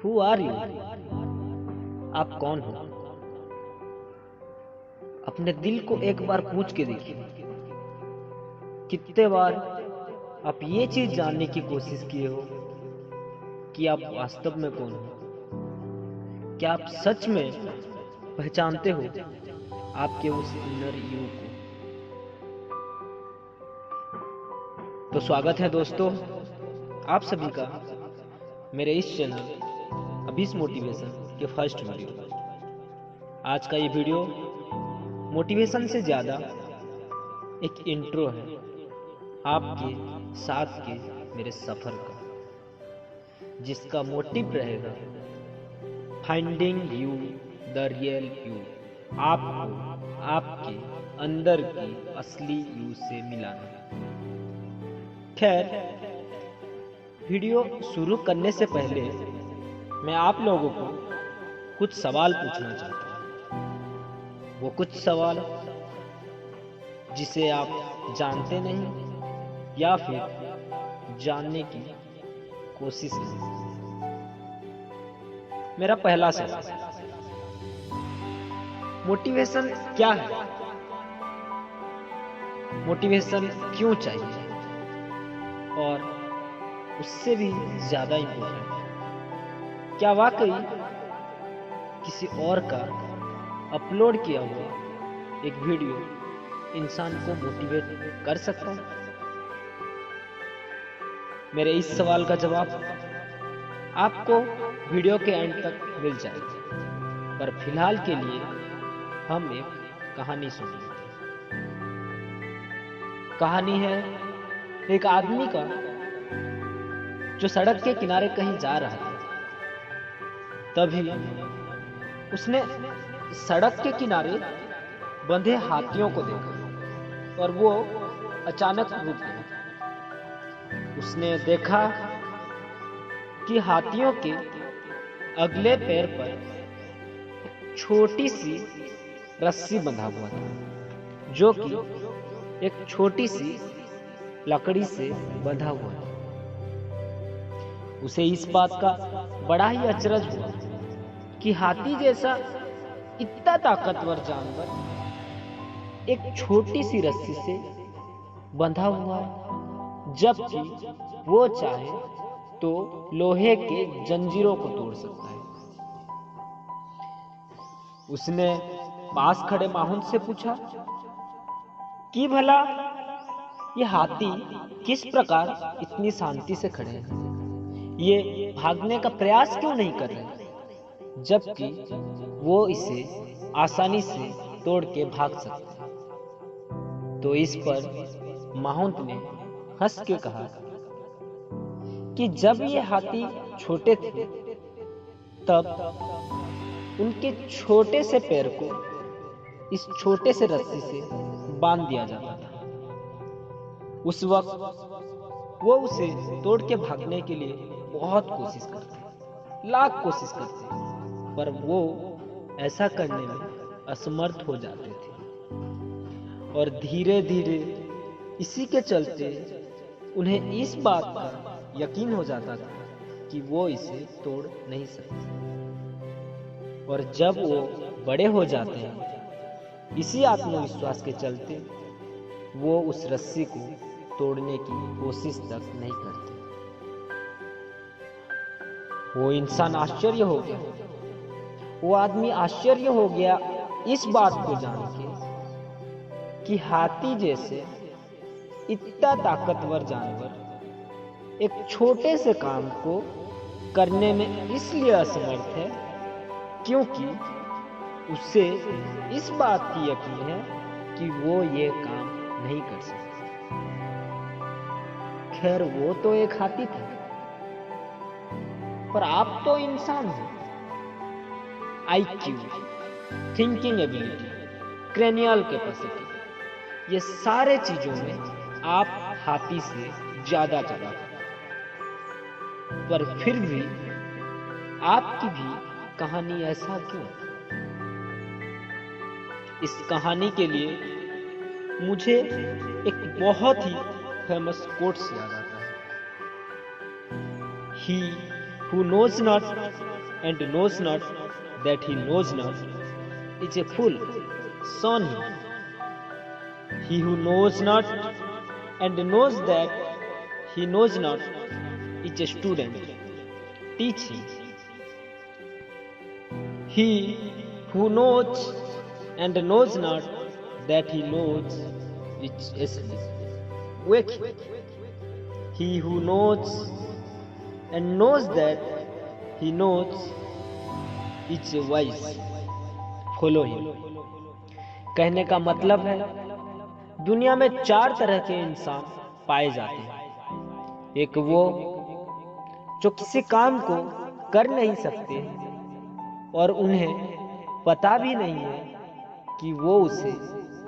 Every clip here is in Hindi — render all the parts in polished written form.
Who are you? आप कौन हो? अपने दिल को एक बार पूछ के देखिए, कितने बार आप ये चीज जानने की कोशिश किए हो कि आप वास्तव में कौन हो? क्या आप सच में पहचानते हो आपके उस इनर यू को? तो स्वागत है दोस्तों आप सभी का मेरे इस चैनल अभीस मोटिवेशन के फर्स्ट वीडियो। आज का ये वीडियो मोटिवेशन से ज्यादा एक इंट्रो है आपके साथ के मेरे सफर का, जिसका मोटिव रहेगा finding you the real you, आपको आपके अंदर की असली यू से मिलाना। खैर, वीडियो शुरू करने से पहले मैं आप लोगों को कुछ सवाल पूछना चाहता हूँ। वो कुछ सवाल जिसे आप जानते नहीं या फिर जानने की कोशिश नहीं। मेरा पहला सवाल, मोटिवेशन क्या है? मोटिवेशन क्यों चाहिए? और उससे भी ज्यादा इम्पोर्टेंट, क्या वाकई किसी और का अपलोड किया हुआ एक वीडियो इंसान को मोटिवेट कर सकता है? मेरे इस सवाल का जवाब आपको वीडियो के एंड तक मिल जाएगा, पर फिलहाल के लिए हम एक कहानी सुनेंगे। कहानी है एक आदमी का जो सड़क के किनारे कहीं जा रहा था। तभी उसने सड़क के किनारे बंधे हाथियों को देखा और वो अचानक रुक गया। उसने देखा कि हाथियों के अगले पैर पर छोटी सी रस्सी बंधा हुआ था, जो कि एक छोटी सी लकड़ी से बंधा हुआ था। उसे इस बात का बड़ा ही अचरज हुआ कि हाथी जैसा इतना ताकतवर जानवर एक छोटी सी रस्सी से बंधा हुआ है, जबकि वो चाहे तो लोहे के जंजीरों को तोड़ सकता है। उसने पास खड़े माहौल से पूछा कि भला ये हाथी किस प्रकार इतनी शांति से खड़े हैं? ये भागने का प्रयास क्यों नहीं कर रहे, जबकि वो इसे आसानी से तोड़ के भाग सकते हैं? तो इस पर माहौंत ने हंस के कहा कि जब ये हाथी छोटे थे तब उनके छोटे से पैर को इस छोटे से रस्सी से बांध दिया जाता था। उस वक्त वो उसे तोड़ के भागने के लिए बहुत कोशिश करते, लाख कोशिश करते, पर वो ऐसा करने में असमर्थ हो जाते थे। और धीरे धीरे इसी के चलते उन्हें इस बात का यकीन हो जाता था कि वो इसे तोड़ नहीं सकते। और जब वो बड़े हो जाते हैं, इसी आत्मविश्वास के चलते वो उस रस्सी को तोड़ने की कोशिश तक नहीं करते। वो इंसान आश्चर्य हो गया, वो आदमी आश्चर्य हो गया इस बात को जान के कि हाथी जैसे इतना ताकतवर जानवर एक छोटे से काम को करने में इसलिए असमर्थ है क्योंकि उसे इस बात की यकीन है कि वो ये काम नहीं कर सकता। खैर, वो तो एक हाथी था, पर आप तो इंसान हो। IQ, thinking ability, cranial capacity, ये सारे चीजों में आप हाथी से ज्यादा चला, पर फिर भी आपकी भी कहानी ऐसा क्यों? इस कहानी के लिए मुझे एक बहुत ही फेमस कोट्स याद आता है। He who knows not and knows not that he knows not is a fool, son him. He who knows not and knows that he knows not is a student, teach him. He who knows and knows not that he knows is asleep, wake him. He who knows and knows that he knows is wise, follow him. कहने का मतलब है, दुनिया में 4 तरह के इंसान पाए जाते हैं। एक वो जो किसी काम को कर नहीं सकते और उन्हें पता भी नहीं है कि वो उसे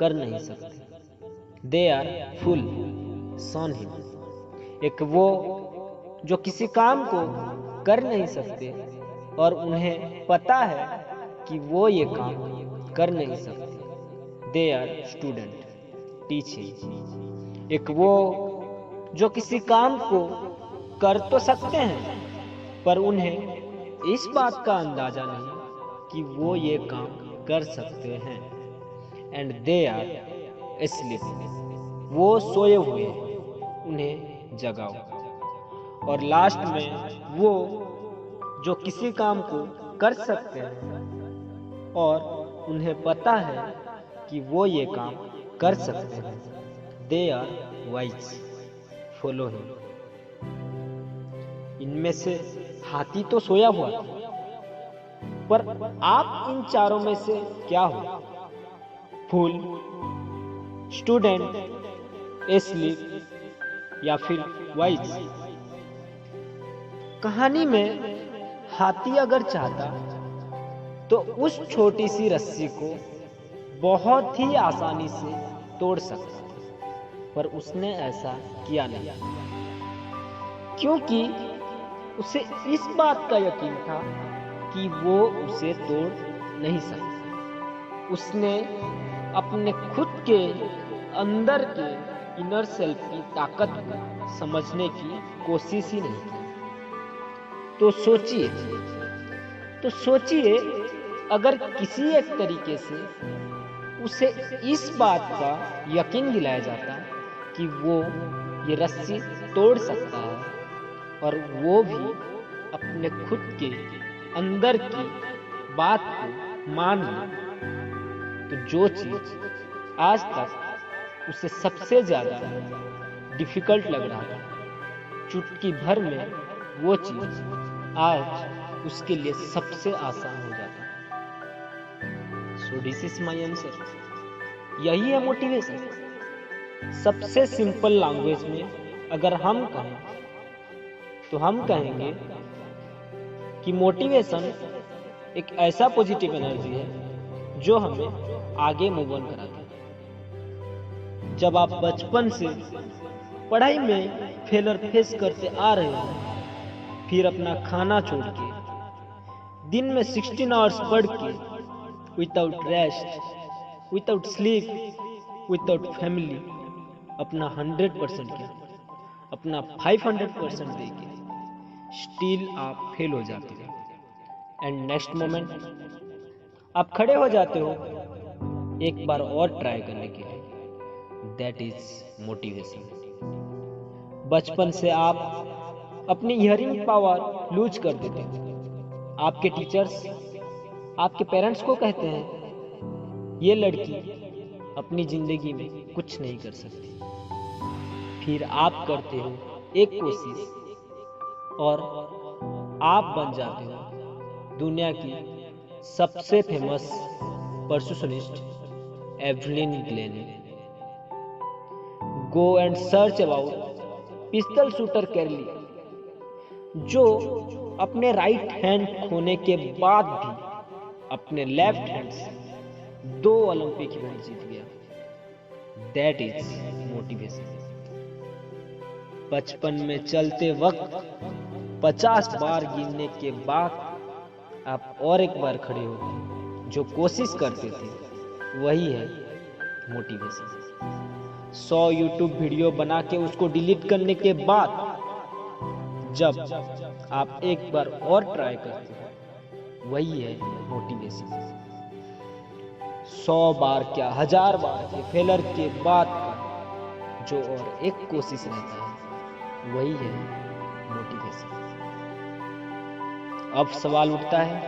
कर नहीं सकते, they are fool, shun him. एक वो जो किसी काम को कर नहीं सकते और उन्हें पता है कि वो ये काम कर नहीं सकते, they are student, teach him. एक वो जो किसी काम को कर तो सकते हैं पर उन्हें इस बात का अंदाजा नहीं कि वो ये काम कर सकते हैं, एंड दे आर एस्लीप, वो सोए हुए, उन्हें जगाओ। और लास्ट में वो जो किसी काम को कर सकते हैं और उन्हें पता है कि वो ये काम कर सकते हैं, they are wise, follow him. इनमें से हाथी तो सोया हुआ था, पर आप इन चारों में से क्या हो? फूल, स्टूडेंट, एस्लीप या फिर वाइज? कहानी में हाथी अगर चाहता तो उस छोटी सी रस्सी को बहुत ही आसानी से तोड़ सकता था, पर उसने ऐसा किया नहीं, क्योंकि उसे इस बात का यकीन था कि वो उसे तोड़ नहीं सकता। उसने अपने खुद के अंदर के इनर सेल्फ की ताकत को समझने की कोशिश ही नहीं की। तो सोचिए अगर किसी एक तरीके से उसे इस बात का यकीन दिलाया जाता कि वो ये रस्सी तोड़ सकता है और वो भी अपने खुद के अंदर की बात को मान ले, तो जो चीज आज तक उसे सबसे ज्यादा डिफिकल्ट लग रहा था, चुटकी भर में वो चीज आज उसके लिए सबसे आसान हो जाता। So this is my answer. यही है मोटिवेशन। सबसे सिंपल लैंग्वेज में अगर हम कहें तो हम कहेंगे कि मोटिवेशन एक ऐसा पॉजिटिव एनर्जी है जो हमें आगे मूव ऑन कराता है। जब आप बचपन से पढ़ाई में फेलर फेस करते आ रहे हो, फिर अपना खाना छोड़ के दिन में 16 आवर्स पढ़ के without rest, without sleep, without family अपना 100% किया, अपना 500% दे के स्टिल आप फेल हो जाते हो। एंड नेक्स्ट मोमेंट आप खड़े हो जाते हो एक बार और ट्राई करने के लिए। That is motivation. बचपन से आप अपनी हियरिंग पावर लूज कर देते हो। आपके टीचर्स आपके पेरेंट्स को कहते हैं ये लड़की अपनी जिंदगी में कुछ नहीं कर सकती। फिर आप करते हो एक कोशिश और आप बन जाते हो दुनिया की सबसे famous percussionist Evelyn Glen. Go and search about pistol shooter Karoly, जो अपने राइट हैंड खोने के बाद भी अपने लेफ्ट हैंड से 2 ओलंपिक इवेंट जीत गया। That is motivation. बचपन में चलते वक्त 50 बार गिनने के बाद आप और एक बार खड़े हो गए। जो कोशिश करते थे वही है मोटिवेशन। 100 यूट्यूब वीडियो बना के उसको डिलीट करने के बाद जब आप एक बार और ट्राई करते हो, वही है मोटिवेशन। 100 बार क्या 1000 बार के फेलर के बाद का जो और एक कोशिश रहता है, वही है मोटिवेशन। अब सवाल उठता है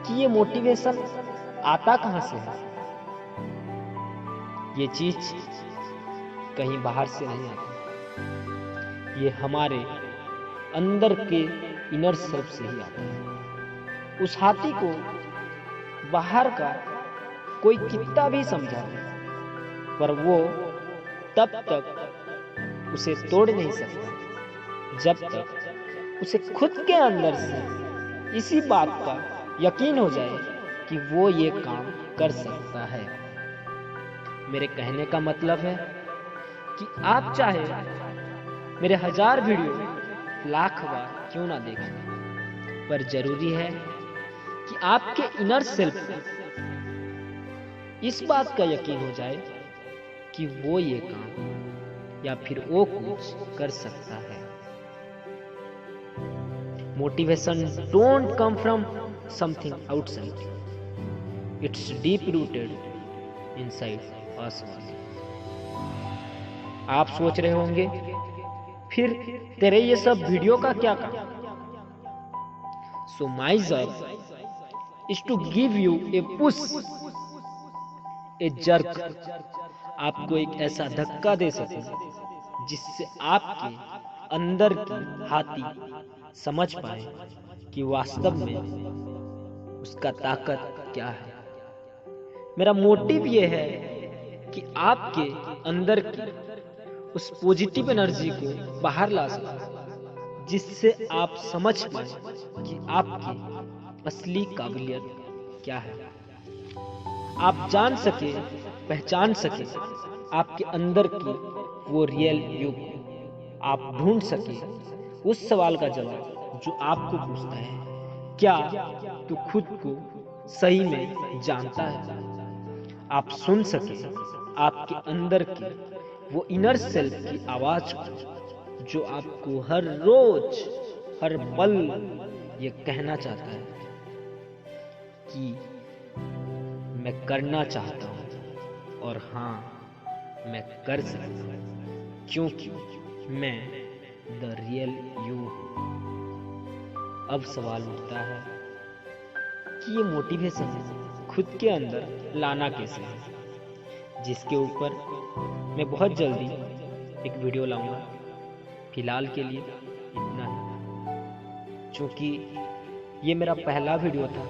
कि ये मोटिवेशन आता कहां से है? ये चीज कहीं बाहर से नहीं आती, ये हमारे अंदर के इनर सेल्फ से ही आता है। उस हाथी को बाहर का कोई कितना भी समझा, पर वो तब तक उसे तोड़ नहीं सकता जब तक उसे खुद के अंदर से इसी बात का यकीन हो जाए कि वो ये काम कर सकता है। मेरे कहने का मतलब है कि आप चाहे मेरे 1000 वीडियो लाख बार क्यों ना देखें, पर जरूरी है कि आपके इनर सेल्फ को इस बात का यकीन हो जाए कि वो ये काम या फिर वो कुछ कर सकता है। Motivation don't come from something outside. It's deep rooted inside us. आप सोच रहे होंगे फिर तेरे ये सब वीडियो का क्या काम? So my job is to give you a push, a jerk. आपको एक ऐसा धक्का दे सकूं जिससे आपके अंदर की हाथी समझ पाए कि वास्तव में उसका ताकत क्या है। मेरा मोटिव यह है कि आपके अंदर की उस पॉजिटिव एनर्जी को बाहर ला सके, जिससे आप समझ पाए कि आपकी असली काबिलियत क्या है। आप जान सके, पहचान सके आपके अंदर की वो रियल यू को। आप ढूंढ सके उस सवाल का जवाब जो आपको पूछता है, क्या तू खुद को सही में जानता है? आप सुन सके आपके अंदर की वो इनर सेल्फ की आवाज को, जो आपको हर रोज हर पल ये कहना चाहता है कि मैं करना चाहता हूं और हाँ मैं कर सकता हूं, क्योंकि मैं द रियल यू हूं। अब सवाल उठता है कि ये मोटिवेशन खुद के अंदर लाना कैसे है, जिसके ऊपर मैं बहुत जल्दी एक वीडियो लाऊंगा। फिलहाल के लिए इतना ही, क्योंकि ये मेरा पहला वीडियो था।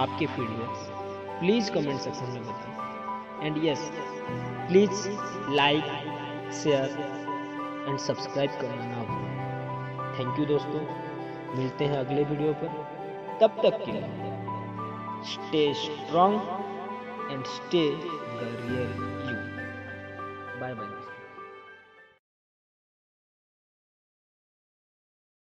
आपके फीडबैक्स प्लीज कमेंट सेक्शन में बताएं, and yes please like, share and subscribe करना ना भूलें। थैंक यू दोस्तों, मिलते हैं अगले वीडियो पर। तब तक के लिए stay strong and stay the real you. Bye bye.